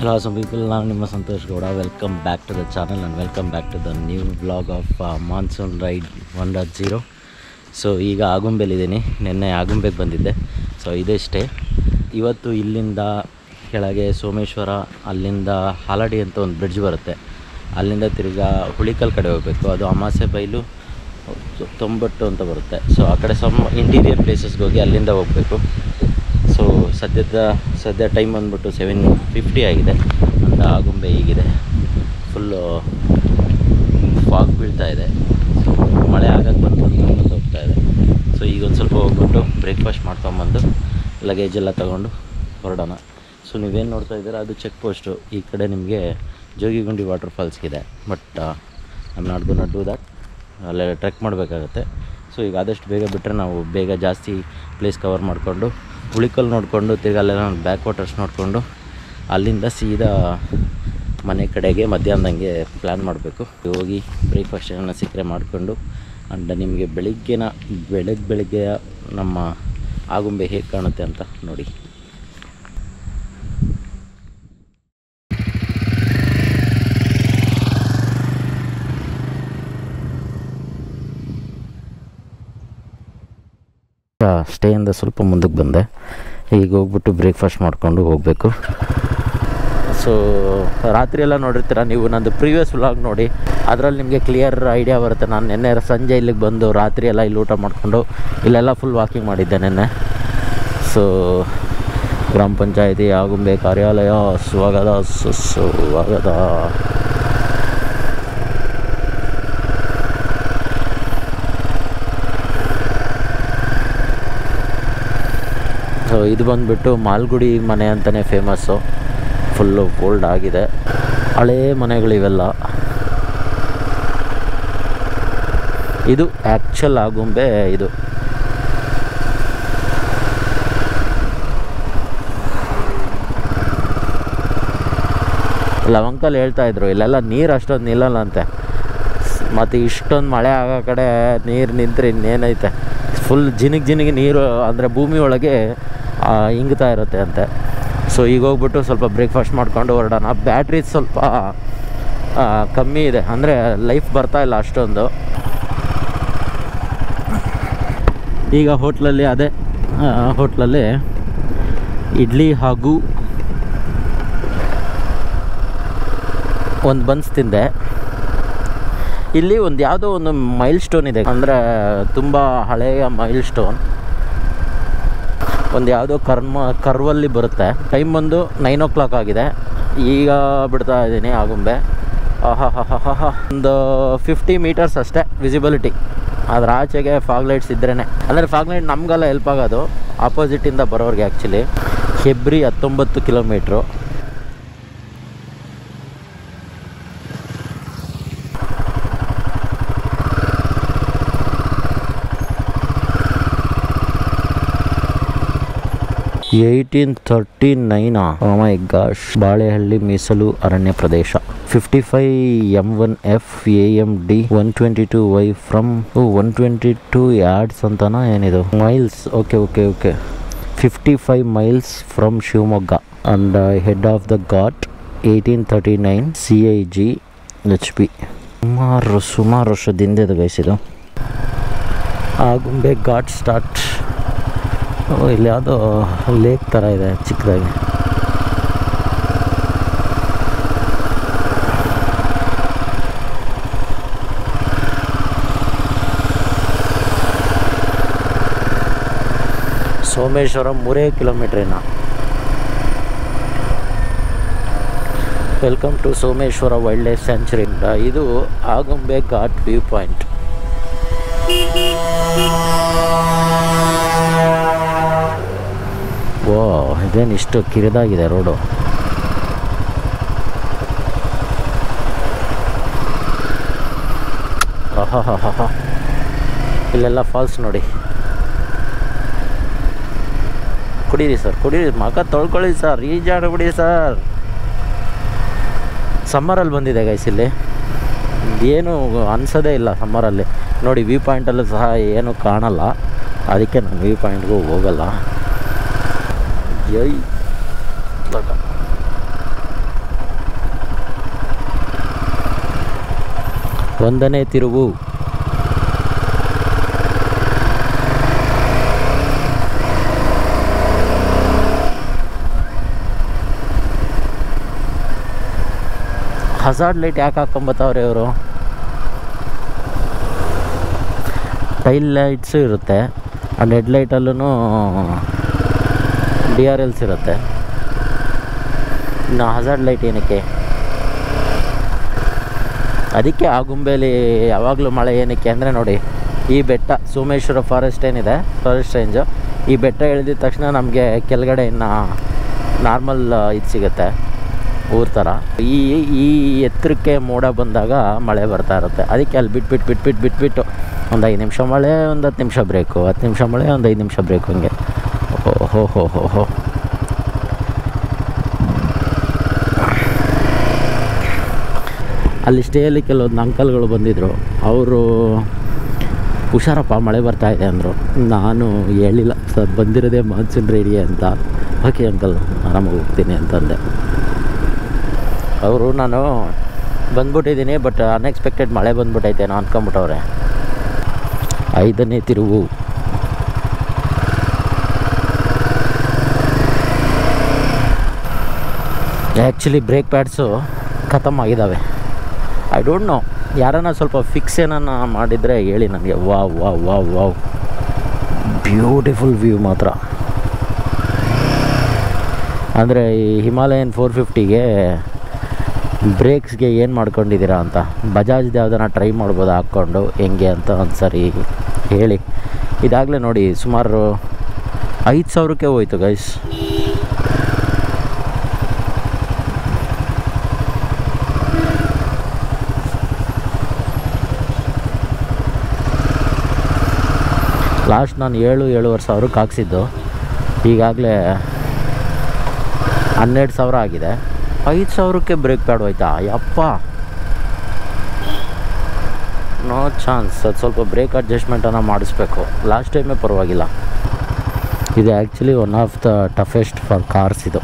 Hello some people, ನಾನು ನಿಮ್ಮ Santosh Gowda. Welcome back to the channel and welcome back to the new vlog of monsoon ride 1.0. So ಈಗ ಆಗುಂಬೆಲಿದ್ದೀನಿ. ನಿನ್ನೆ ಆಗುಂಬೆಗೆ ಬಂದಿದ್ದೆ. So ಇದೇ ಸ್ಟೇ. ಇವತ್ತು ಇಲ್ಲಿಂದ ಕೆಳಗೆ ಸೋಮೇಶ್ವರ, ಅಲ್ಲಿಂದ ಹಾಲಡಿ ಅಂತ ಒಂದು ಬ್ರಿಡ್ಜ್ ಬರುತ್ತೆ, ಅಲ್ಲಿಂದ ತಿರ್ಗಾ ಹುಳಿಕಲ್ ಕಡೆ ಹೋಗಬೇಕು. ಅದು ಅಮಾಸೆ ಬೈಲು 90 ಅಂತ ಬರುತ್ತೆ. ಸೊ ಆ ಕಡೆ ಇಂಟೀರಿಯರ್ ಪ್ಲೇಸಸ್ಗೆ ಹೋಗಿ ಅಲ್ಲಿಂದ ಹೋಗಬೇಕು. ಸೊ ಸದ್ಯ ಟೈಮ್ ಬಂದ್ಬಿಟ್ಟು 7:50 ಆಗಿದೆ. ಅಂತ ಆಗುಂಬೆ ಹೀಗಿದೆ, ಫುಲ್ಲು ಫಾಗ್ ಬೀಳ್ತಾ ಇದೆ. ಸೊ ಮಳೆ ಆಗಕ್ಕೆ ಬಂದು ಹೋಗ್ತಾ ಇದೆ. ಸೊ ಈಗ ಒಂದು ಸ್ವಲ್ಪ ಹೋಗ್ಬಿಟ್ಟು ಬ್ರೇಕ್ಫಾಸ್ಟ್ ಮಾಡ್ಕೊಂಬಂದು ಲಗೇಜೆಲ್ಲ ತೊಗೊಂಡು ಹೊರಡೋಣ. ಸೊ ನೀವೇನು ನೋಡ್ತಾ ಇದ್ದೀರಾ ಅದು ಚೆಕ್ ಪೋಸ್ಟು. ಈ ಕಡೆ ನಿಮಗೆ ಜೋಗಿಗುಂಡಿ ವಾಟರ್ ಫಾಲ್ಸ್ಗಿದೆ. But I'm not gonna do that. ಅಲ್ಲೇ ಟ್ರೆಕ್ ಮಾಡಬೇಕಾಗತ್ತೆ. ಸೊ ಈಗ ಆದಷ್ಟು ಬೇಗ ಬಿಟ್ಟರೆ ನಾವು ಬೇಗ ಜಾಸ್ತಿ ಪ್ಲೇಸ್ ಕವರ್ ಮಾಡಿಕೊಂಡು ಹುಳಿಕಲ್ ನೋಡಿಕೊಂಡು ತಿರ್ಗಿ ಅಲ್ಲೆಲ್ಲ ಬ್ಯಾಕ್ ವಾಟರ್ಸ್ ನೋಡಿಕೊಂಡು ಅಲ್ಲಿಂದ ಸೀದಾ ಮನೆ ಕಡೆಗೆ ಮಧ್ಯಾಹ್ನದಂಗೆ ಪ್ಲ್ಯಾನ್ ಮಾಡಬೇಕು. ಹೋಗಿ ಬ್ರೇಕ್ಫಾಸ್ಟ್ ಏನೋ ಸಿಕ್ಕರೆ ಮಾಡಿಕೊಂಡು ಆ್ಯಂಡ್ ನಿಮಗೆ ಬೆಳಗ್ಗೆ ನಮ್ಮ ಆಗುಂಬೆ ಹೇಗೆ ಕಾಣುತ್ತೆ ಅಂತ ನೋಡಿ. ಸ್ಟೇಯಿಂದ ಸ್ವಲ್ಪ ಮುಂದಕ್ಕೆ ಬಂದೆ. ಈಗ ಹೋಗ್ಬಿಟ್ಟು ಬ್ರೇಕ್ಫಾಸ್ಟ್ ಮಾಡಿಕೊಂಡು ಹೋಗಬೇಕು. ಸೊ ರಾತ್ರಿ ಎಲ್ಲ ನೋಡಿರ್ತೀರ ನೀವು, ನಂದು ಪ್ರೀವಿಯಸ್ ವ್ಲಾಗ್ ನೋಡಿ, ಅದರಲ್ಲಿ ನಿಮಗೆ ಕ್ಲಿಯರ್ ಐಡಿಯಾ ಬರುತ್ತೆ. ನಾನು ನಿನ್ನೆ ಸಂಜೆ ಇಲ್ಲಿಗೆ ಬಂದು ರಾತ್ರಿ ಎಲ್ಲ ಇಲ್ಲಿ ಊಟ ಮಾಡಿಕೊಂಡು ಇಲ್ಲೆಲ್ಲ ಫುಲ್ ವಾಕಿಂಗ್ ಮಾಡಿದ್ದೆ ನಿನ್ನೆ. ಸೊ ಗ್ರಾಮ ಪಂಚಾಯತಿ ಆಗುಂಬೆ ಕಾರ್ಯಾಲಯ ಸ್ವಾಗತ ಸುಸ್ವಾಗತ. ಸೊ ಇದು ಬಂದುಬಿಟ್ಟು ಮಾಲ್ಗುಡಿ ಮನೆ ಅಂತಲೇ ಫೇಮಸ್ಸು. ಫುಲ್ಲು ಓಲ್ಡ್ ಆಗಿದೆ, ಹಳೇ ಮನೆಗಳಿವೆಲ್ಲ. ಇದು ಆ್ಯಕ್ಚುಲ್ ಆಗುಂಬೆ. ಇದು ಲವಂಕಲ್ಲಿ ಹೇಳ್ತಾಯಿದ್ರು ಇಲ್ಲೆಲ್ಲ ನೀರು ಅಷ್ಟೊಂದು ನಿಲ್ಲಲ್ಲ ಅಂತೆ. ಮತ್ತು ಇಷ್ಟೊಂದು ಮಳೆ ಆಗೋ ಕಡೆ ನೀರು ನಿಂತರೆ ಇನ್ನೇನೈತೆ, ಫುಲ್ ಜಿನಿಗೆ ನೀರು ಅಂದರೆ ಭೂಮಿ ಒಳಗೆ ಇಂಗ್ತಾ ಇರುತ್ತೆ ಅಂತೆ. ಸೊ ಈಗ ಹೋಗ್ಬಿಟ್ಟು ಸ್ವಲ್ಪ ಬ್ರೇಕ್ಫಾಸ್ಟ್ ಮಾಡ್ಕೊಂಡು ಹೊರಡೋಣ. ಬ್ಯಾಟ್ರಿ ಸ್ವಲ್ಪ ಕಮ್ಮಿ ಇದೆ, ಅಂದರೆ ಲೈಫ್ ಬರ್ತಾಯಿಲ್ಲ ಅಷ್ಟೊಂದು. ಈಗ ಹೋಟ್ಲಲ್ಲಿ ಇಡ್ಲಿ ಹಾಗೂ ಒಂದು ಬನ್ಸ್ ತಿಂದೆ. ಇಲ್ಲಿ ಒಂದು ಯಾವುದೋ ಒಂದು ಮೈಲ್ ಸ್ಟೋನ್ ಇದೆ, ಅಂದರೆ ತುಂಬ ಹಳೆಯ ಮೈಲ್ ಸ್ಟೋನ್. ಒಂದು ಯಾವುದೋ ಕರ್ವಲ್ಲಿ ಬರುತ್ತೆ. ಟೈಮ್ ಬಂದು 9 o'clock ಆಗಿದೆ. ಈಗ ಬಿಡ್ತಾ ಇದ್ದೀನಿ ಆಗುಂಬೆ. ಒಂದು 50 meters ಅಷ್ಟೇ ವಿಸಿಬಿಲಿಟಿ. ಅದರ ಆಚೆಗೆ ಫಾಗ್ ಲೈಟ್ಸ್ ಇದ್ರೇ, ಅಂದರೆ ಫಾಗ್ ಲೈಟ್ ನಮಗೆಲ್ಲ ಹೆಲ್ಪ್ ಆಗೋದು ಆಪೋಸಿಟಿಂದ ಬರೋರಿಗೆ. Actually Hebri 19 kilometre. Oh my gosh. Balehalli ಮೀಸಲು ಅರಣ್ಯ ಪ್ರದೇಶ. 55 M1F AMD 122Y from 122 yards ಅಂತನಾ ಏನಿದು miles. Okay 55 miles from Shivamogga and head of the ghat 1839 CIG HP. ಸುಮಾರು ವರ್ಷದಿಂದ ಇದು ಗೈಸಿದು ಆಗುಂಬೆ ಘಾಟ್ ಸ್ಟಾರ್ಟ್. ಇಲ್ಲಿ ಯಾವುದೋ ಲೇಕ್ ಥರ ಇದೆ ಚಿಕ್ಕದಾಗಿ. ಸೋಮೇಶ್ವರ 3 ಕಿಲೋಮೀಟ್ರಿನ. Welcome to Someshwara wildlife sanctuary. ಇದು ಆಗುಂಬೆ ಘಾಟ್ ವ್ಯೂ ಪಾಯಿಂಟ್. ಓ ಇದೇನು ಇಷ್ಟು ಕಿರಿದಾಗಿದೆ ರೋಡು. ಇಲ್ಲೆಲ್ಲ ಫಾಲ್ಸ್ ನೋಡಿ. ಕುಡೀರಿ ಸರ್, ಕುಡೀರಿ, ಮಗ ತೊಳ್ಕೊಳ್ಳಿ ಸರ್, ಈಜಾಡ್ಬಿಡಿ ಸರ್. ಸಮ್ಮರಲ್ಲಿ ಬಂದಿದೆ ಗೈಸ್. ಇಲ್ಲಿ ಏನು ಅನಿಸೋದೇ ಇಲ್ಲ ಸಮ್ಮರಲ್ಲಿ. ನೋಡಿ ವ್ಯೂ ಪಾಯಿಂಟಲ್ಲೂ ಸಹ ಏನೂ ಕಾಣಲ್ಲ, ಅದಕ್ಕೆ ನಾನು ವ್ಯೂ ಪಾಯಿಂಟ್ಗೂ ಹೋಗಲ್ಲ. ಜೈ ಒಂದನೇ ತಿರುವು. ಹಜಾರ್ಡ್ ಲೈಟ್ ಯಾಕೆ ಹಾಕ್ಕೊಂಬತ್ತವ್ರೆ ಇವರು? ಟೈಲ್ ಲೈಟ್ಸು ಇರುತ್ತೆ, ಆ್ಯಂಡ್ ಹೆಡ್ ಲೈಟಲ್ಲೂ DRLs ಇರುತ್ತೆ. ಇನ್ನು ಹಜಾರ್ಡ್ ಲೈಟ್ ಏನಕ್ಕೆ? ಅದಕ್ಕೆ ಆಗುಂಬೆಲಿ ಯಾವಾಗಲೂ ಮಳೆ ಏನಕ್ಕೆ ಅಂದರೆ ನೋಡಿ, ಈ ಬೆಟ್ಟ ಸೋಮೇಶ್ವರ ಫಾರೆಸ್ಟ್ ಏನಿದೆ, ಫಾರೆಸ್ಟ್ ರೇಂಜು, ಈ ಬೆಟ್ಟ ಇಳಿದಿದ ತಕ್ಷಣ ನಮಗೆ ಕೆಳಗಡೆ ಇನ್ನು ನಾರ್ಮಲ್ ಇದು ಸಿಗುತ್ತೆ, ಊರ ಥರ. ಈ ಎತ್ತರಕ್ಕೆ ಮೋಡ ಬಂದಾಗ ಮಳೆ ಬರ್ತಾ ಇರುತ್ತೆ. ಅದಕ್ಕೆ ಅಲ್ಲಿ ಬಿಟ್ಬಿಟ್ಟು ಒಂದು 5 ನಿಮಿಷ ಮಳೆ, ಒಂದು 10 ನಿಮಿಷ ಬ್ರೇಕು, 10 ನಿಮಿಷ ಮಳೆ, ಒಂದು 5 ನಿಮಿಷ ಬ್ರೇಕು, ಹಂಗೆ. ಓಹೋ ಅಲ್ಲಿ ಸ್ಟೇಯಲ್ಲಿ ಕೆಲವೊಂದು ಅಂಕಲ್ಗಳು ಬಂದಿದ್ದರು. ಅವರು ಹುಷಾರಪ್ಪ ಮಳೆ ಬರ್ತಾಯಿದೆ ಅಂದರು. ನಾನು ಹೇಳಿಲ್ಲ ಸರ್, ಬಂದಿರೋದೇ ಮಾನ್ಸೂನ್ ರೇಡಿ ಅಂತ. ಓಕೆ ಅಂಕಲ್, ಆರಾಮಾಗಿ ಹೋಗ್ತೀನಿ ಅಂತಂದೆ. ಅವರು ನಾನು ಬಂದ್ಬಿಟ್ಟಿದ್ದೀನಿ, ಬಟ್ ಅನ್ಎಕ್ಸ್ಪೆಕ್ಟೆಡ್ ಮಳೆ ಬಂದ್ಬಿಟ್ಟೈತೇನೋ ಅಂದ್ಕೊಂಬಿಟ್ಟವ್ರೆ. 5ನೇ ತಿರುವು. ಆ್ಯಕ್ಚುಲಿ ಬ್ರೇಕ್ ಪ್ಯಾಡ್ಸು ಖತಮ್ ಆಗಿದ್ದಾವೆ. ಐ ಡೋಂಟ್ ನೋ, ಯಾರನ್ನ ಸ್ವಲ್ಪ ಫಿಕ್ಸ್ ಏನನ್ನ ಮಾಡಿದರೆ ಹೇಳಿ ನನಗೆ. ವಾವ್ ಬ್ಯೂಟಿಫುಲ್ ವ್ಯೂ ಮಾತ್ರ. ಅಂದರೆ ಈ ಹಿಮಾಲಯನ್ 450ಗೆ ಬ್ರೇಕ್ಸ್ಗೆ ಏನು ಮಾಡ್ಕೊಂಡಿದ್ದೀರಾ ಅಂತ, ಬಜಾಜ್ದು ಯಾವುದನ್ನ ಟ್ರೈ ಮಾಡ್ಬೋದು ಹಾಕ್ಕೊಂಡು, ಹೆಂಗೆ ಅಂತ ಒಂದು ಸರಿ ಹೇಳಿ. ಇದಾಗಲೇ ನೋಡಿ ಸುಮಾರು 5,000ಕ್ಕೆ ಹೋಯ್ತು ಗೈಸ್. ಲಾಸ್ಟ್ ನಾನು 7,500 ಸಾವಿರಕ್ಕೆ ಹಾಕ್ಸಿದ್ದು, ಈಗಾಗಲೇ 12,000 ಆಗಿದೆ. 5,000ಕ್ಕೆ ಬ್ರೇಕ್ ಪ್ಯಾಡ್ ಹೋಯ್ತಾ? ಯಪ್ಪ, ನೋ ಚಾನ್ಸ್. ಅದು ಸ್ವಲ್ಪ ಬ್ರೇಕ್ ಅಡ್ಜಸ್ಟ್ಮೆಂಟನ್ನು ಮಾಡಿಸ್ಬೇಕು. ಲಾಸ್ಟ್ ಟೈಮೇ ಪರವಾಗಿಲ್ಲ. ಇದು actually one of the toughest for cars ಇದು.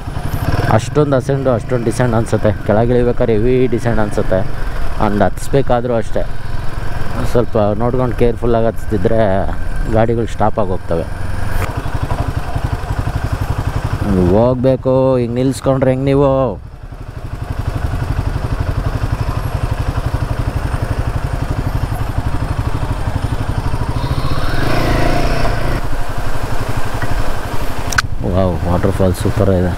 ಅಷ್ಟೊಂದು ಅಸೆಂಡು, ಅಷ್ಟೊಂದು ಡಿಸೆಂಡ್ ಅನಿಸುತ್ತೆ. ಕೆಳಗಿಳಿಬೇಕಾದ್ರೆ ಹೆವಿ ಡಿಸೆಂಡ್ ಅನಿಸುತ್ತೆ. ಅಂಡ್ ಹತ್ಸ್ಬೇಕಾದ್ರೂ ಅಷ್ಟೇ, ಸ್ವಲ್ಪ ನೋಡ್ಕೊಂಡು ಕೇರ್ಫುಲ್ಲಾಗಿ ಹತ್ತಿದ್ರೆ ಗಾಡಿಗಳು ಸ್ಟಾಪ್ ಆಗಿ ಹೋಗ್ತವೆ. ಹೋಗ್ಬೇಕು, ಹಿಂಗೆ ನಿಲ್ಲಿಸ್ಕೊಂಡ್ರೆ ಹೆಂಗೆ ನೀವು? ವಾವ್, ವಾಟರ್ ಫಾಲ್ಸ್ ಸೂಪರ್ ಇದೆ.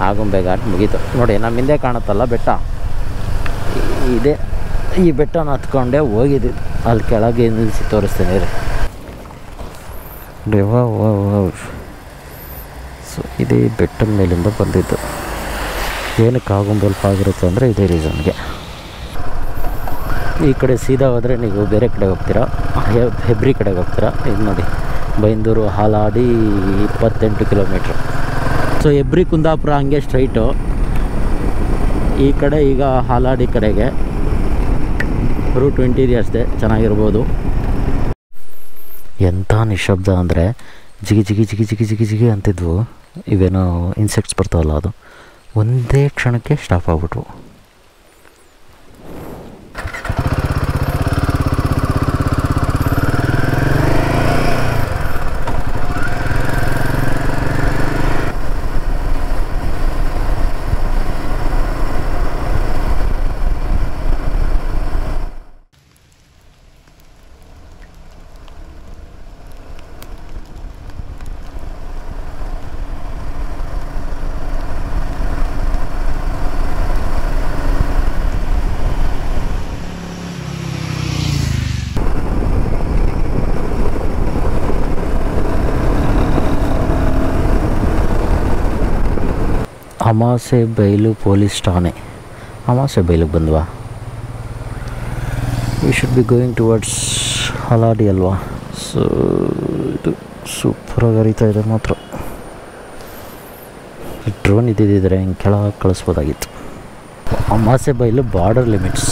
ಆಗುಂಬೆ ಘಾಟ್ ಮುಗೀತು ನೋಡಿ. ನಮ್ಮ ಹಿಂದೆ ಕಾಣುತ್ತಲ್ಲ ಬೆಟ್ಟ, ಇದೆ. ಈ ಬೆಟ್ಟನ ಹತ್ಕೊಂಡೆ ಹೋಗಿದ್ದು. ಅಲ್ಲಿ ಕೆಳಗೆ ನಿಲ್ಲಿಸಿ ತೋರಿಸ್ತೀನಿ ರೀ. ಸೊ ಇದೇ ಬೆಟ್ಟದ ಮೇಲಿಂದ ಬಂದಿದ್ದು. ಏನಕ್ಕೆ ಆಗುಂಬೆಲ್ ಆಗಿರುತ್ತೆ ಅಂದರೆ ಇದೇ ರೀಸನ್ಗೆ. ಈ ಕಡೆ ಸೀದಾ ಹೋದರೆ ನೀವು ಬೇರೆ ಕಡೆ ಹೋಗ್ತೀರಾ, ಹೆಬ್ರಿ ಕಡೆಗೆ ಹೋಗ್ತೀರಾ. ಇದು ನೋಡಿ, ಬೈಂದೂರು ಹಾಲಾಡಿ 28 ಕಿಲೋಮೀಟ್ರ್. ಸೊ ಹೆಬ್ರಿ ಕುಂದಾಪುರ ಹಂಗೆ ಸ್ಟ್ರೈಟು. ಈ ಕಡೆ ಈಗ ಹಾಲಾಡಿ ಕಡೆಗೆ ರೂಟ್ 20 ಇದೆ ಅಷ್ಟೇ, ಚೆನ್ನಾಗಿರ್ಬೋದು. ಎಂಥ ನಿಶಬ್ದ ಅಂದರೆ ಜಿಗಿ ಜಿಗಿ ಜಿಗಿ ಜಿಗಿ ಜಿಗಿ ಜಿಗಿ ಅಂತಿದ್ವು. ಇವೇನೋ ಇನ್ಸೆಕ್ಟ್ಸ್ ಬರ್ತಾವಲ್ಲ, ಅದು ಒಂದೇ ಕ್ಷಣಕ್ಕೆ ಸ್ಟಾಪ್ ಆಗ್ಬಿಟ್ವು. ಅಮಾಸೆ ಬೈಲು ಪೊಲೀಸ್ ಠಾಣೆ. ಅಮಾಸೆ ಬೈಲಿಗೆ ಬಂದ್ವಾ? We should be going towards Haladi ಅಲ್ವಾ. ಸೊ ಇದು ಸೂಪರಾಗಿ ಹರಿತಾ ಇದೆ ಮಾತ್ರ. ಡ್ರೋನ್ ಇದ್ದಿದ್ದರೆ ಹಿಂಗೆ ಕೆಳಗೆ ಕಳಿಸ್ಬೋದಾಗಿತ್ತು. ಅಮಾಸೆ ಬೈಲು ಬಾರ್ಡರ್ ಲಿಮಿಟ್ಸ್.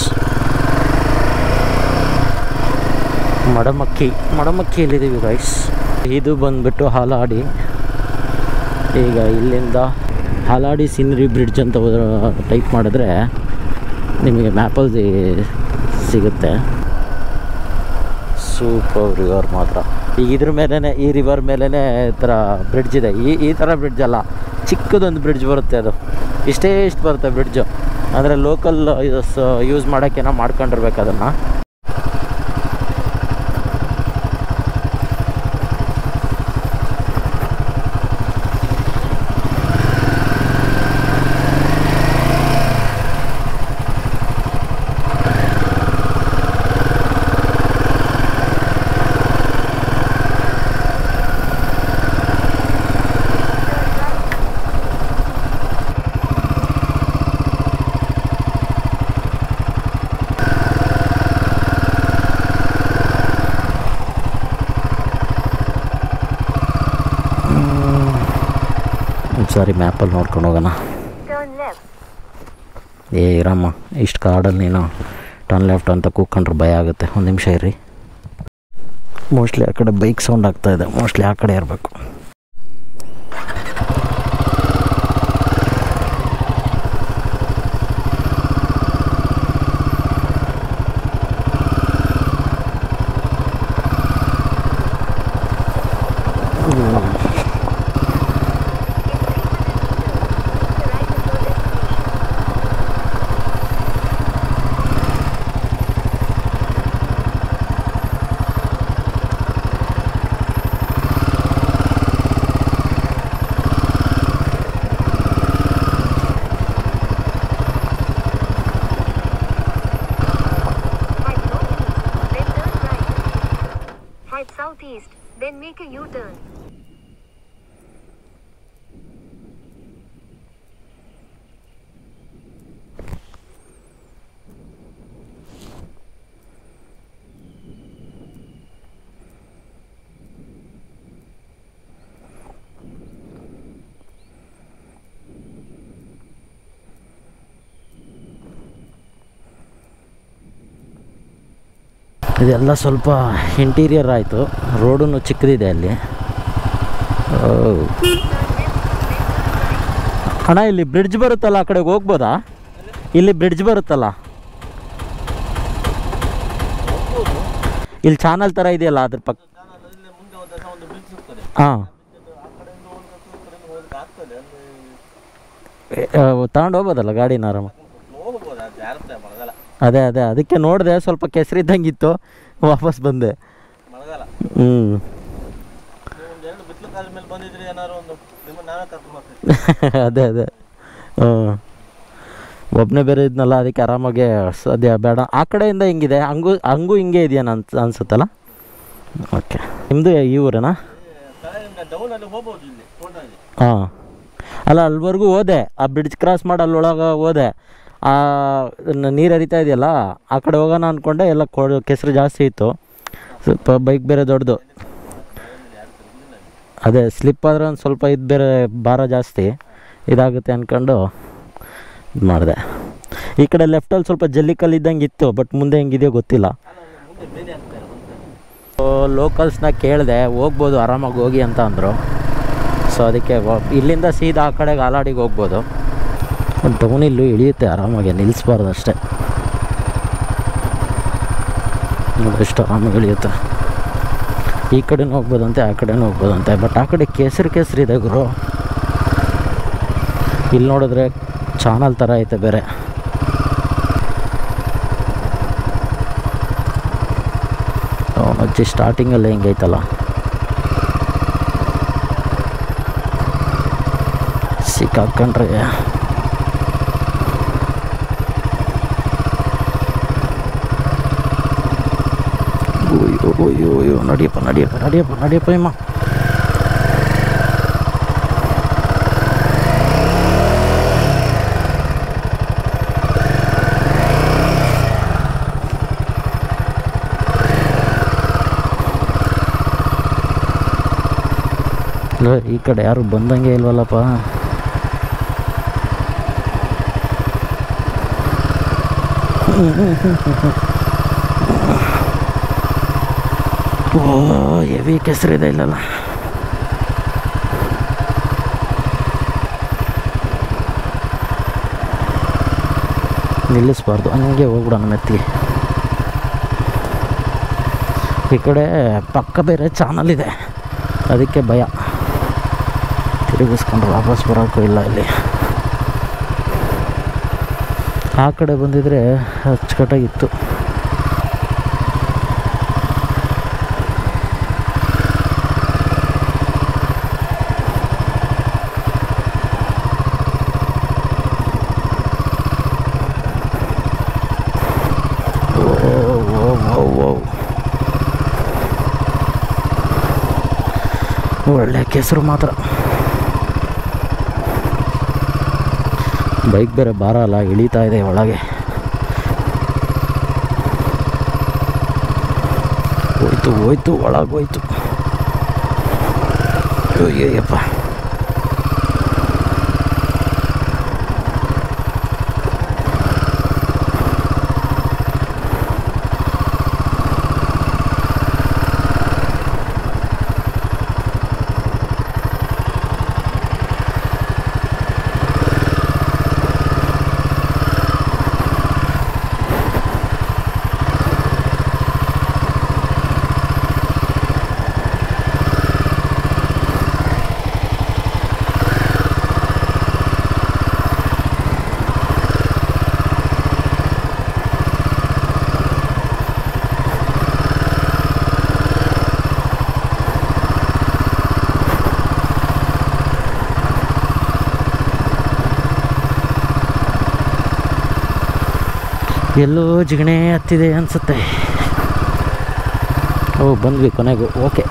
ಮಡಮಕ್ಕಿಯಲ್ಲಿದ್ದೀವಿ ಗೈಸ್. ಇದು ಬಂದುಬಿಟ್ಟು ಹಾಲಾಡಿ. ಈಗ ಇಲ್ಲಿಂದ ಹಾಲಾಡಿ ಸೀನರಿ ಬ್ರಿಡ್ಜ್ ಅಂತ ಟೈಪ್ ಮಾಡಿದ್ರೆ ನಿಮಗೆ ಮ್ಯಾಪಲ್ಲಿ ಸಿಗುತ್ತೆ. ಸೂಪರ್ ರಿವರ್ ಮಾತ್ರ. ಈಗ ಇದ್ರ ಮೇಲೇ, ಈ ರಿವರ್ ಮೇಲೇ ಈ ಥರ ಬ್ರಿಡ್ಜ್ ಇದೆ. ಈ ಥರ ಬ್ರಿಡ್ಜ್ ಅಲ್ಲ, ಚಿಕ್ಕದೊಂದು ಬ್ರಿಡ್ಜ್ ಬರುತ್ತೆ. ಅದು ಇಷ್ಟು ಬರುತ್ತೆ ಬ್ರಿಡ್ಜು. ಅಂದರೆ ಲೋಕಲ್ ಯೂಸ್ ಮಾಡೋಕ್ಕೇನೋ ಮಾಡ್ಕೊಂಡಿರ್ಬೇಕು ಅದನ್ನು. ಸಾರಿ, ಮ್ಯಾಪಲ್ಲಿ ನೋಡ್ಕೊಂಡು ಹೋಗೋಣ. ಇರಮ್ಮ, ಇಷ್ಟು ಕಾಡಲ್ಲಿ ನೀನು ಟರ್ನ್ ಲೆಫ್ಟ್ ಅಂತ ಕೂತ್ಕೊಂಡ್ರೆ ಭಯ ಆಗುತ್ತೆ. ಒಂದು ನಿಮಿಷ ಇರ್ರಿ. ಮೋಸ್ಟ್ಲಿ ಆ ಕಡೆ ಬೈಕ್ ಸೌಂಡ್ ಆಗ್ತಾಯಿದೆ. ಮೋಸ್ಟ್ಲಿ ಆ ಕಡೆ ಇರಬೇಕು. Southeast, then make a U-turn. ಇದೆಲ್ಲ ಸ್ವಲ್ಪ ಇಂಟೀರಿಯರ್ ಆಯಿತು. ರೋಡೂ ಚಿಕ್ಕದಿದೆ ಅಲ್ಲಿ. ಅಣ್ಣ, ಇಲ್ಲಿ ಬ್ರಿಡ್ಜ್ ಬರುತ್ತಲ್ಲ, ಆ ಕಡೆಗೆ ಹೋಗ್ಬೋದಾ? ಇಲ್ಲಿ ಬ್ರಿಡ್ಜ್ ಬರುತ್ತಲ್ಲ, ಇಲ್ಲಿ ಚಾನಲ್ ಥರ ಇದೆಯಲ್ಲ ಅದ್ರ ಪಕ್ಕ. ಹಾಂ, ತಗೊಂಡು ಹೋಗ್ಬೋದಲ್ಲ ಗಾಡಿನ ಆರಾಮ? ಅದೇ ಅದಕ್ಕೆ ನೋಡಿದೆ. ಸ್ವಲ್ಪ ಕೆಸರಿದ್ದಂಗಿತ್ತು, ವಾಪಸ್ ಬಂದೆ. ಅದೇ ಒಬ್ಬನೇ ಬೇರೆ ಇದ್ನಲ್ಲ, ಅದಕ್ಕೆ ಆರಾಮಾಗೆ ಸದ್ಯ ಬೇಡ. ಆ ಕಡೆಯಿಂದ ಹಿಂಗಿದೆ, ಹಂಗೂ ಹಿಂಗೆ ಇದೆಯಾ ಅನ್ಸುತ್ತಲ್ಲ. ಓಕೆ, ನಿಮ್ಮದು ಈ ಊರೇನಾ? ಹಾಂ, ಅಲ್ಲ ಅಲ್ಲಿವರೆಗೂ ಹೋದೆ. ಆ ಬ್ರಿಡ್ಜ್ ಕ್ರಾಸ್ ಮಾಡಿ ಅಲ್ಲೊಳಗೆ ಹೋದೆ. ನೀರು ಹರಿತಾ ಇದೆಯಲ್ಲ, ಆ ಕಡೆ ಹೋಗೋಣ ಅಂದ್ಕೊಂಡೆ. ಎಲ್ಲ ಕೆಸರು ಜಾಸ್ತಿ ಇತ್ತು. ಸ್ವಲ್ಪ ಬೈಕ್ ಬೇರೆ ದೊಡ್ಡದು. ಅದೇ ಸ್ಲಿಪ್ ಆದರೆ ಒಂದು ಸ್ವಲ್ಪ ಇದು ಬೇರೆ ಭಾರ ಜಾಸ್ತಿ ಇದಾಗುತ್ತೆ ಅಂದ್ಕೊಂಡು ಇದು ಮಾಡಿದೆ. ಈ ಕಡೆ ಲೆಫ್ಟಲ್ಲಿ ಸ್ವಲ್ಪ ಜಲ್ಲಿಕಲ್ಲು ಇದ್ದಂಗೆ ಇತ್ತು, ಬಟ್ ಮುಂದೆ ಹೆಂಗಿದೆಯೋ ಗೊತ್ತಿಲ್ಲ. ಲೋಕಲ್ಸ್ನ ಕೇಳಿದೆ, ಹೋಗ್ಬೋದು ಆರಾಮಾಗಿ ಹೋಗಿ ಅಂತ ಅಂದರು. ಸೊ ಅದಕ್ಕೆ ಇಲ್ಲಿಂದ ಸೀದಾ ಆ ಕಡೆಗೆ ಹಾಲಾಡಿಗೆ ಹೋಗ್ಬೋದು. ಡೌನಿಲ್ಲೂ ಇಳಿಯುತ್ತೆ ಆರಾಮಾಗಿ, ನಿಲ್ಲಿಸ್ಬಾರ್ದು ಅಷ್ಟೇ. ಎಷ್ಟು ಆರಾಮಾಗಿ ಇಳಿಯುತ್ತೆ. ಈ ಕಡೆನೂ ಹೋಗ್ಬೋದಂತೆ, ಆ ಕಡೆನೂ ಹೋಗ್ಬೋದಂತೆ. ಬಟ್ ಆ ಕಡೆ ಕೇಸರಿದೆ ಗುರು. ಇಲ್ಲಿ ನೋಡಿದ್ರೆ ಚಾನಲ್ ಥರ ಐತೆ ಬೇರೆ. ಅಜ್ಜಿ ಸ್ಟಾರ್ಟಿಂಗಲ್ಲೇ ಹಿಂಗೈತಲ್ಲ, ಸಿಕ್ಕಾಕೊಂಡ್ರೆ. ಅಯ್ಯೋ ನಡಿಯಪ್ಪ ಅಮ್ಮ. ಈ ಕಡೆ ಯಾರು ಬಂದಂಗೆ ಇಲ್ವಲ್ಲಪ್ಪ. ಓ ಹೆವಿ ಕೆಸರಿದೆ ಇಲ್ಲಲ್ಲ. ನಿಲ್ಲಿಸ್ಬಾರ್ದು, ಹಂಗೆ ಹೋಗ್ಬಿಡೋಣ ಮೆತ್ತಿಗೆ. ಈ ಕಡೆ ಪಕ್ಕ ಬೇರೆ ಚಾನಲ್ ಇದೆ, ಅದಕ್ಕೆ ಭಯ. ತಿರುಗಿಸ್ಕೊಂಡ್ರೆ ವಾಪಸ್ ಬರೋಕ್ಕೂ ಇಲ್ಲ ಇಲ್ಲಿ. ಆ ಕಡೆ ಬಂದಿದ್ರೆ ಅಚ್ಚುಕಟ್ಟಾಗಿತ್ತು. ಒಳ್ಳೆ ಕೆಸರು ಮಾತ್ರ. ಬೈಕ್ ಬೇರೆ ಭಾರ ಅಲ್ಲ, ಇಳೀತಾ ಇದೆ ಒಳಗೆ. ಹೋಯ್ತು ಒಳಗೆ ಹೋಯ್ತು. ಅಯ್ಯಪ್ಪ, ಎಲ್ಲೋ ಜಿಗಣೆ ಹತ್ತಿದೆ ಅನಿಸುತ್ತೆ. ಓ ಬಂದ್ವಿ ಕೊನೆಗೂ. ಓಕೆ,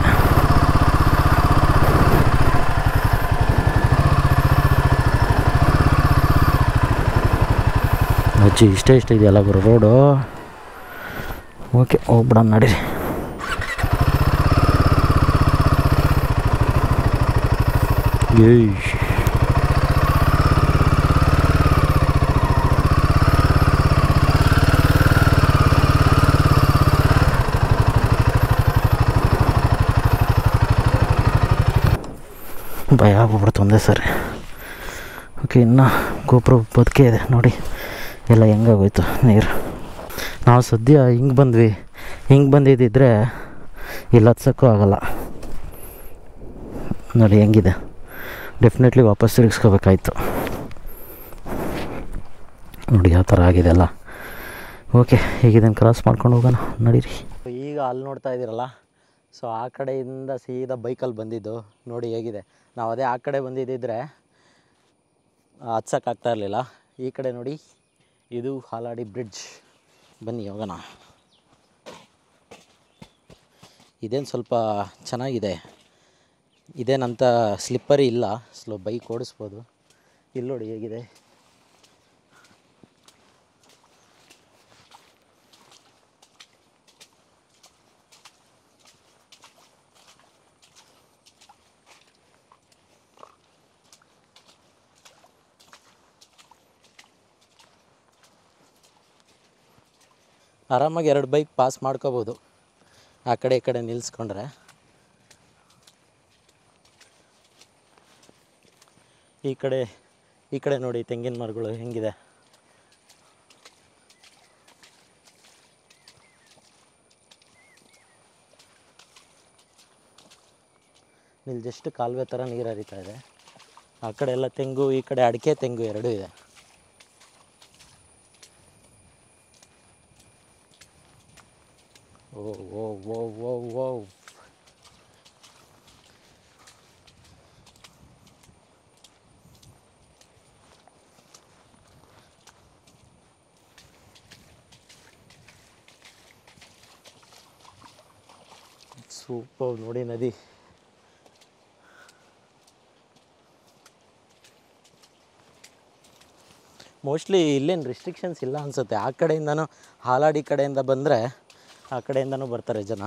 ಅಜ್ಜಿ ಇಷ್ಟೇ ಇದೆಯಲ್ಲ ಗುರು ರೋಡು. ಓಕೆ, ಹೋಗ್ಬಿಡೋಣ ನಡೀರಿ. ಏಯ್ ಭಯ ಆಗ್ಬಿಡ್ತು ಒಂದೇ ಸರಿ. ಓಕೆ, ಇನ್ನು ಗೋಪುರ ಬದುಕೆ ಇದೆ ನೋಡಿ, ಎಲ್ಲ ಹೆಂಗಾಗೋಯ್ತು ನೀರು. ನಾವು ಸದ್ಯ ಹಿಂಗೆ ಬಂದ್ವಿ. ಹಿಂಗೆ ಬಂದಿದ್ದಿದ್ರೆ ಇಲ್ಲಿ ಹತ್ಸೋಕ್ಕೂ ಆಗೋಲ್ಲ ನೋಡಿ ಹೆಂಗಿದೆ. ಡೆಫಿನೆಟ್ಲಿ ವಾಪಸ್ ತಿರುಗಿಸ್ಕೋಬೇಕಾಯ್ತು ನೋಡಿ, ಯಾವ ಥರ ಆಗಿದೆ ಅಲ್ಲ. ಓಕೆ, ಈಗ ಇದನ್ನು ಕ್ರಾಸ್ ಮಾಡ್ಕೊಂಡು ಹೋಗೋಣ ನಡೀರಿ. ಈಗ ಅಲ್ಲಿ ನೋಡ್ತಾ ಇದ್ದೀರಲ್ಲ, ಸೊ ಆ ಕಡೆಯಿಂದ ಸೀದಾ ಬೈಕಲ್ಲಿ ಬಂದಿದ್ದು ನೋಡಿ ಹೇಗಿದೆ. ನಾವು ಅದೇ ಆ ಕಡೆ ಬಂದಿದ್ದಿದ್ರೆ ಹತ್ಸೋಕ್ಕಾಗ್ತಾ ಇರಲಿಲ್ಲ. ಈ ಕಡೆ ನೋಡಿ, ಇದು ಹಾಲಾಡಿ ಬ್ರಿಡ್ಜ್. ಬನ್ನಿ ಹೋಗೋಣ. ಇದೇನು ಸ್ವಲ್ಪ ಚೆನ್ನಾಗಿದೆ, ಇದೇನಂತ ಸ್ಲಿಪ್ಪರಿ ಇಲ್ಲ, ಬೈಕ್ ಓಡಿಸ್ಬೋದು. ಇಲ್ಲಿ ನೋಡಿ ಹೇಗಿದೆ. ಆರಾಮಾಗಿ 2 ಬೈಕ್ ಪಾಸ್ ಮಾಡ್ಕೋಬೋದು ಆ ಕಡೆ ಈ ಕಡೆ ನಿಲ್ಲಿಸ್ಕೊಂಡ್ರೆ. ಈ ಕಡೆ ನೋಡಿ ತೆಂಗಿನ ಮರಗಳು ಹೆಂಗಿದೆ. ಇಲ್ಲಿ ಜಸ್ಟ್ ಕಾಲುವೆ ಥರ ನೀರು ಹರಿತಾ ಇದೆ. ಆ ಕಡೆ ಎಲ್ಲ ತೆಂಗು, ಈ ಕಡೆ ಅಡಿಕೆ ತೆಂಗು ಎರಡೂ ಇದೆ. ಓ ಓ ಓ ಓ ಓ ಸೂಪರ್ ನೋಡಿ ನದಿ. ಮೋಸ್ಟ್ಲಿ ಇಲ್ಲೇನು ರಿಸ್ಟ್ರಿಕ್ಷನ್ಸ್ ಇಲ್ಲ ಅನಿಸುತ್ತೆ. ಆ ಕಡೆಯಿಂದನೂ ಹಾಲಾಡಿ ಕಡೆಯಿಂದ ಬಂದರೆ ಆ ಕಡೆಯಿಂದನೂ ಬರ್ತಾರೆ ಜನ.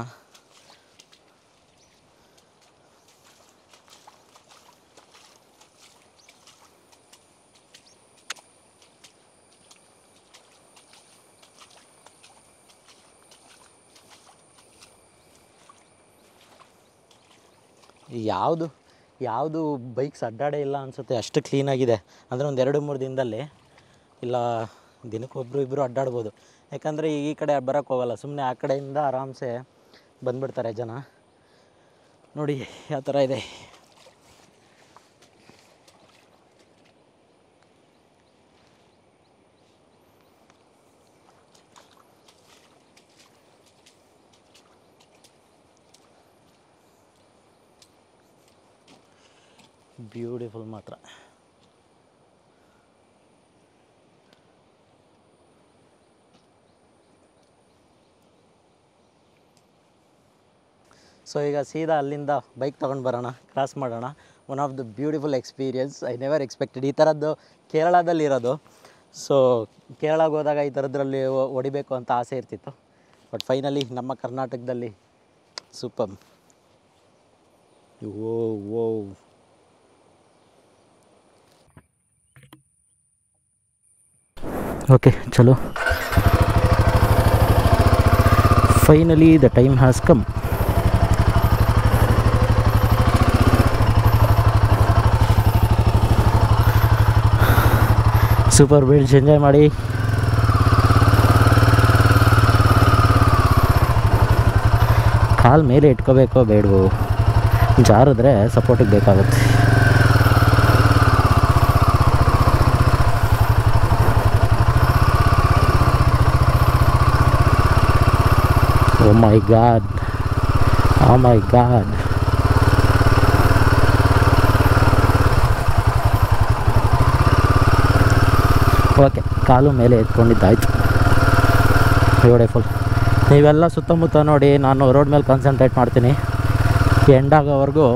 ಯಾವುದು ಬೈಕ್ಸ್ ಅಡ್ಡಾಡೇ ಇಲ್ಲ ಅನಿಸುತ್ತೆ, ಅಷ್ಟು ಕ್ಲೀನಾಗಿದೆ. ಅಂದರೆ ಒಂದು 2-3 ದಿನದಲ್ಲಿ, ಇಲ್ಲ ದಿನಕ್ಕೆ ಇಬ್ಬರು ಅಡ್ಡಾಡ್ಬೋದು. ಯಾಕಂದರೆ ಈ ಕಡೆ ಬರೋಕ್ಕೆ ಹೋಗಲ್ಲ, ಸುಮ್ಮನೆ ಆ ಕಡೆಯಿಂದ ಆರಾಮ್ಸೆ ಬಂದುಬಿಡ್ತಾರೆ ಜನ. ನೋಡಿ ಯಾವ ಥರ ಇದೆ. ಬ್ಯೂಟಿಫುಲ್ ಮಾತ್ರ. ಸೊ ಈಗ ಸೀದಾ ಅಲ್ಲಿಂದ ಬೈಕ್ ತೊಗೊಂಡು ಬರೋಣ, ಕ್ರಾಸ್ ಮಾಡೋಣ. One of the beautiful experience. I never expected ಈ ಥರದ್ದು ಕೇರಳದಲ್ಲಿರೋದು. ಸೊ ಕೇರಳಗೆ ಹೋದಾಗ ಈ ಥರದ್ರಲ್ಲಿ ಹೊಡಿಬೇಕು ಅಂತ ಆಸೆ ಇರ್ತಿತ್ತು. ಬಟ್ ಫೈನಲಿ ನಮ್ಮ ಕರ್ನಾಟಕದಲ್ಲಿ ಸೂಪರ್. ಓ ಓಕೆ ಚಲೋ. Finally the time has come. Super beach enjoy ಮಾಡಿ. ಕಾಲು ಮೇಲೆ ಇಟ್ಕೋಬೇಕೋ ಬೇಡವೋ, ಜಾರಿದ್ರೆ ಸಪೋರ್ಟಿಗೆ ಬೇಕಾಗುತ್ತೆ. Oh my God. Oh my God. Okay, ಕಾಲು ಮೇಲೆ ಎತ್ಕೊಂಡಿದ್ದಾಯ್ತು. ಬ್ಯೂಟಿಫುಲ್. ನೀವೆಲ್ಲ ಸುತ್ತಮುತ್ತ ನೋಡಿ, ನಾನು ರೋಡ್ ಮೇಲೆ ಕಾನ್ಸಂಟ್ರೇಟ್ ಮಾಡ್ತೀನಿ. ಎಂಡ್ ಆಗೋವರೆಗೂ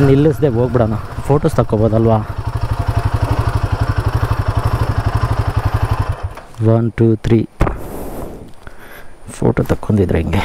ನಿಲ್ಲಿಸದೆ ಹೋಗ್ಬಿಡೋಣ, ಫೋಟೋಸ್ ತಕ್ಕೋಬೋದಲ್ವಾ. 1 2 3 ಫೋಟೋ ತಕ್ಕೊಂಡಿದ್ರೆ ಹಿಂಗೆ.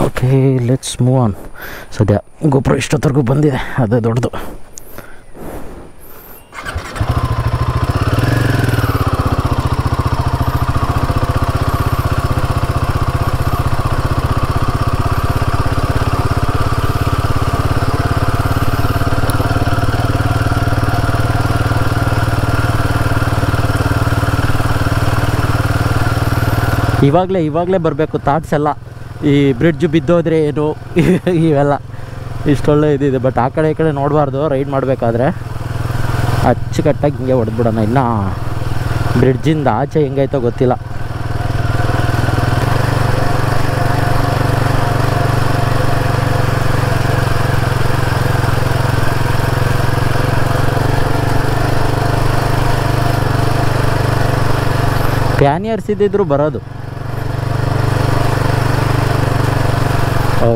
Okay, let's move on. ಸದ್ಯ ಗೋಪುರ ಇಷ್ಟೊತ್ತರೆಗೂ ಬಂದಿದೆ, ಅದೇ ದೊಡ್ಡದು. ಇವಾಗಲೇ ಬರಬೇಕು ಥಾಟ್ಸ್ ಎಲ್ಲ. ಈ ಬ್ರಿಡ್ಜ್ ಬಿದ್ದೋದ್ರೆ ಏನು ಇವೆಲ್ಲ ಇಷ್ಟೊಳ್ಳೆ ಇದಿದೆ. ಬಟ್ ಆ ಕಡೆ ಈ ಕಡೆ ನೋಡಬಾರ್ದು ರೈಡ್ ಮಾಡಬೇಕಾದ್ರೆ. ಅಚ್ಚುಕಟ್ಟಾಗಿ ಹಿಂಗೆ ಹೊಡೆದ್ಬಿಡೋಣ. ಇನ್ನು ಬ್ರಿಡ್ಜಿಂದ ಆಚೆ ಹೆಂಗೈತೋ ಗೊತ್ತಿಲ್ಲ. ಪ್ಯಾನಿಯರ್ಸ್ ಇದ್ದಿದ್ರು ಬರೋದು. ಓ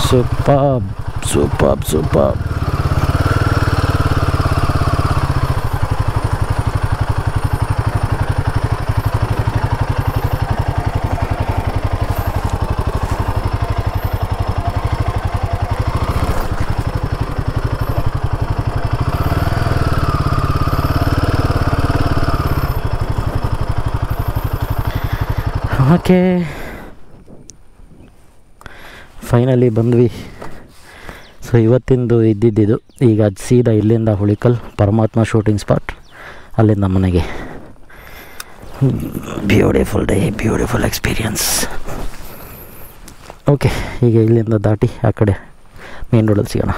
ಸೂಪರ್. ಓಕೆ, ಫೈನಲಿ ಬಂದ್ವಿ. ಸೊ ಇವತ್ತಿಂದು ಇದ್ದಿದ್ದು ಈಗ ಸೀದಾ ಇಲ್ಲಿಂದ ಹುಳಿಕಲ್ ಪರಮಾತ್ಮ ಶೂಟಿಂಗ್ ಸ್ಪಾಟ್, ಅಲ್ಲಿಂದ ಮನೆಗೆ. Beautiful day, beautiful experience. Okay, ಈಗ ಇಲ್ಲಿಂದ ದಾಟಿ ಆ ಕಡೆ ಮೇನ್ ರೋಡಲ್ಲಿ ಸಿಗೋಣ.